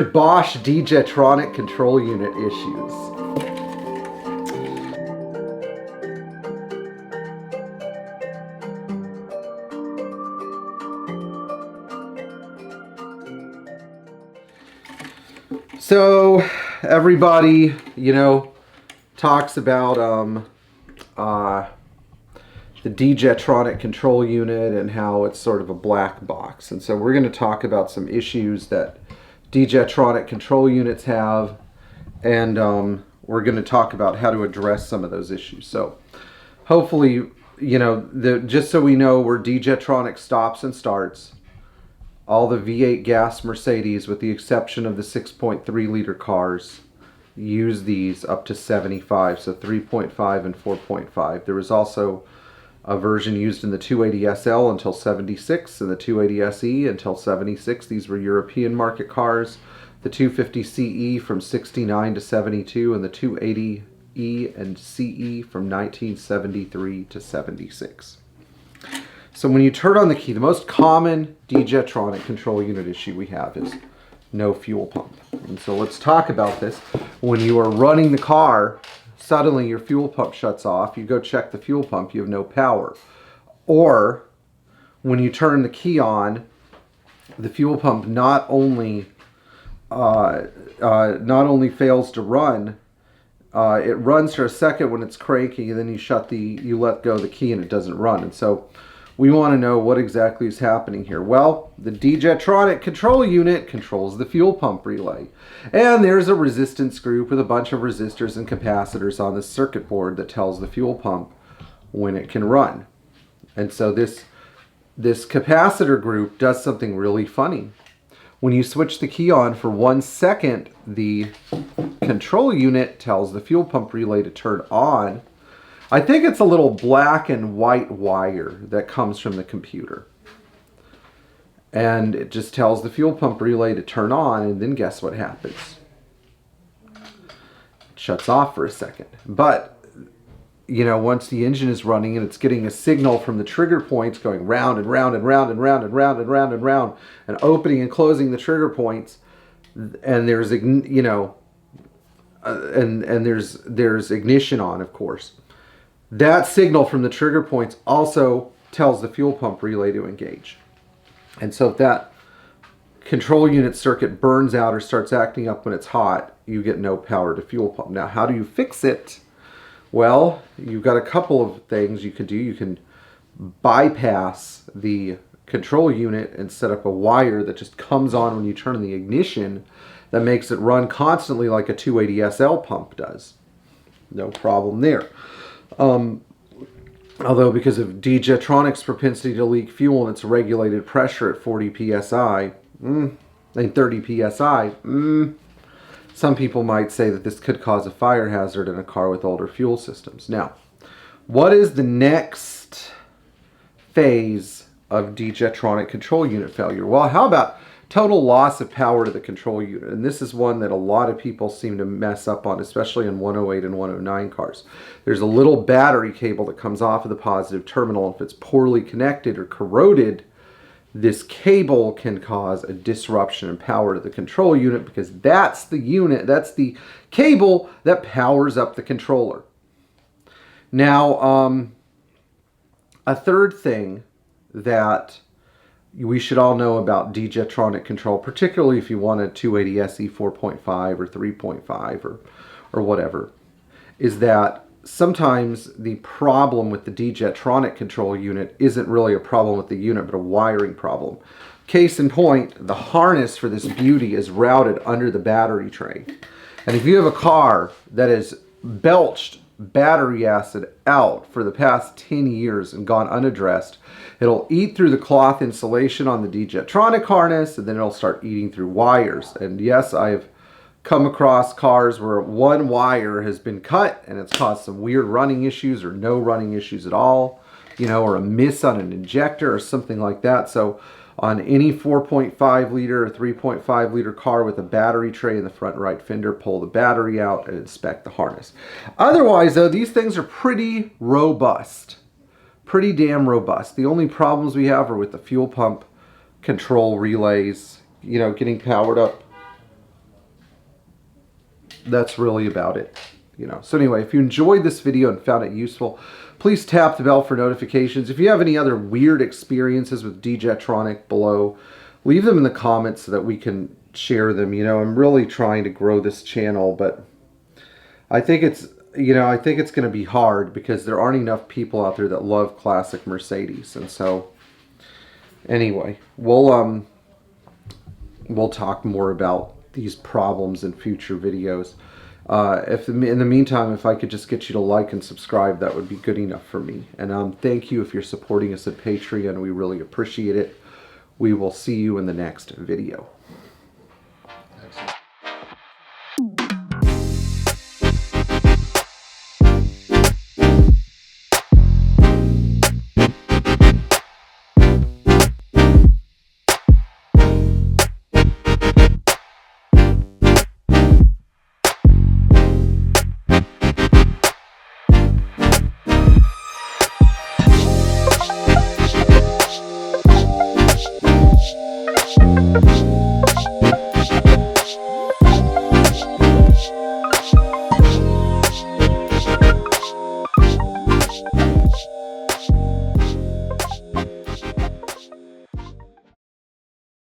Bosch D-Jetronic control unit issues. So everybody, talks about the D-Jetronic control unit and how it's sort of a black box. And so we're going to talk about some issues that D-Jetronic control units have, and we're going to talk about how to address some of those issues. So hopefully, just so we know where D-Jetronic stops and starts, all the V8 gas Mercedes, with the exception of the 6.3 liter cars, use these up to 75, so 3.5 and 4.5. There was also a version used in the 280SL until 76 and the 280SE until 76. These were European market cars. The 250CE from 69 to 72 and the 280E and CE from 1973 to 76. So when you turn on the key, the most common D-Jetronic control unit issue we have is no fuel pump. And so let's talk about this. When you are running the car, suddenly your fuel pump shuts off. You go check the fuel pump, you have no power. Or when you turn the key on, the fuel pump not only fails to run, it runs for a second when it's cranky, and then you let go of the key and it doesn't run. And so we want to know what exactly is happening here. Well, the D-Jetronic control unit controls the fuel pump relay. And there's a resistance group with a bunch of resistors and capacitors on the circuit board that tells the fuel pump when it can run. And so this capacitor group does something really funny. When you switch the key on for 1 second, the control unit tells the fuel pump relay to turn on. I think it's a little black and white wire that comes from the computer. And it just tells the fuel pump relay to turn on, and then guess what happens? It shuts off for a second. But, once the engine is running and it's getting a signal from the trigger points going round and round and round and round and round and round and round, and opening and closing the trigger points, and there's, there's ignition on, of course. That signal from the trigger points also tells the fuel pump relay to engage. And so if that control unit circuit burns out or starts acting up when it's hot, you get no power to fuel pump. Now, how do you fix it? Well, you've got a couple of things you can do. You can bypass the control unit and set up a wire that just comes on when you turn on the ignition that makes it run constantly like a 280SL pump does. No problem there. Although because of D-Jetronic's propensity to leak fuel and its regulated pressure at 40 psi and 30 psi, some people might say that this could cause a fire hazard in a car with older fuel systems. Now, what is the next phase of D-Jetronic control unit failure? Well, how about total loss of power to the control unit? And this is one that a lot of people seem to mess up on, especially in 108 and 109 cars. There's a little battery cable that comes off of the positive terminal. If it's poorly connected or corroded, this cable can cause a disruption in power to the control unit, because that's the cable that powers up the controller. Now, a third thing that we should all know about D-Jetronic control, particularly if you want a 280SE 4.5 or 3.5 or whatever, is that sometimes the problem with the D-Jetronic control unit isn't really a problem with the unit, but a wiring problem. Case in point, the harness for this beauty is routed under the battery tray. And if you have a car that has belched battery acid out for the past 10 years and gone unaddressed, it'll eat through the cloth insulation on the D-Jetronic harness, and then it'll start eating through wires. And yes, I've come across cars where one wire has been cut and it's caused some weird running issues or no running issues at all, or a miss on an injector or something like that. So on any 4.5 liter or 3.5 liter car with a battery tray in the front right fender, pull the battery out and inspect the harness. Otherwise, though, these things are pretty robust. Pretty damn robust. The only problems we have are with the fuel pump control relays, getting powered up that's really about it. You know. So anyway, if you enjoyed this video and found it useful, please tap the bell for notifications. If you have any other weird experiences with DJ-tronic below, leave them in the comments so that we can share them. You know, I'm really trying to grow this channel, but I think it's, you know, I think it's going to be hard because there aren't enough people out there that love classic Mercedes. And so anyway, we'll talk more about these problems in future videos. In the meantime, if I could just get you to like and subscribe, that would be good enough for me. And thank you if you're supporting us at Patreon. We really appreciate it. We will see you in the next video.